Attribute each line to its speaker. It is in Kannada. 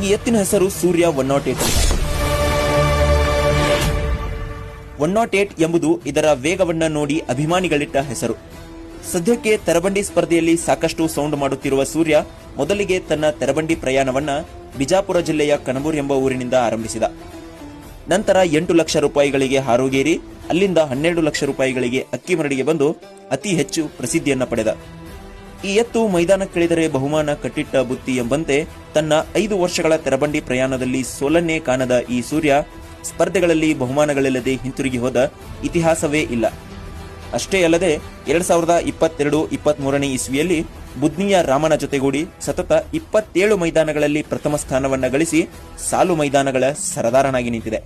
Speaker 1: ಈ ಎತ್ತಿನ ಹೆಸರು ಸೂರ್ಯ 108. 108 ಎಂಬುದು ಇದರ ವೇಗವನ್ನ ನೋಡಿ ಅಭಿಮಾನಿಗಳಿಟ್ಟ ಹೆಸರು. ಸದ್ಯಕ್ಕೆ ತೆರಬಂಡಿ ಸ್ಪರ್ಧೆಯಲ್ಲಿ ಸಾಕಷ್ಟು ಸೌಂಡ್ ಮಾಡುತ್ತಿರುವ ಸೂರ್ಯ ಮೊದಲಿಗೆ ತನ್ನ ತೆರಬಂಡಿ ಪ್ರಯಾಣವನ್ನ ಬಿಜಾಪುರ ಜಿಲ್ಲೆಯ ಕನಬೂರ್ ಎಂಬ ಊರಿನಿಂದ ಆರಂಭಿಸಿದ. ನಂತರ 8 ಲಕ್ಷ ರೂಪಾಯಿಗಳಿಗೆ ಹಾರೋಗೇರಿ, ಅಲ್ಲಿಂದ 12 ಲಕ್ಷ ರೂಪಾಯಿಗಳಿಗೆ ಅಕ್ಕಿಮರಡಿಗೆ ಬಂದು ಅತಿ ಹೆಚ್ಚು ಪ್ರಸಿದ್ಧಿಯನ್ನ ಪಡೆದ. ಈ ಎತ್ತು ಮೈದಾನಕ್ಕಿಳಿದರೆ ಬಹುಮಾನ ಕಟ್ಟಿಟ್ಟ ಬುತ್ತಿ ಎಂಬಂತೆ ತನ್ನ 5 ವರ್ಷಗಳ ತೆರಬಂಡಿ ಪ್ರಯಾಣದಲ್ಲಿ ಸೋಲನ್ನೇ ಕಾಣದ ಈ ಸೂರ್ಯ ಸ್ಪರ್ಧೆಗಳಲ್ಲಿ ಬಹುಮಾನಗಳಿಲ್ಲದೆ ಹಿಂತಿರುಗಿ ಹೋದ ಇತಿಹಾಸವೇ ಇಲ್ಲ. ಅಷ್ಟೇ ಅಲ್ಲದೆ 2022-23ನೇ ಇಸ್ವಿಯಲ್ಲಿ ಬುದ್ನಿಯ ರಾಮನ ಜೊತೆಗೂಡಿ ಸತತ 27 ಮೈದಾನಗಳಲ್ಲಿ ಪ್ರಥಮ ಸ್ಥಾನವನ್ನ ಗಳಿಸಿ ಸಾಲು ಮೈದಾನಗಳ ಸರದಾರನಾಗಿ ನಿಂತಿದೆ.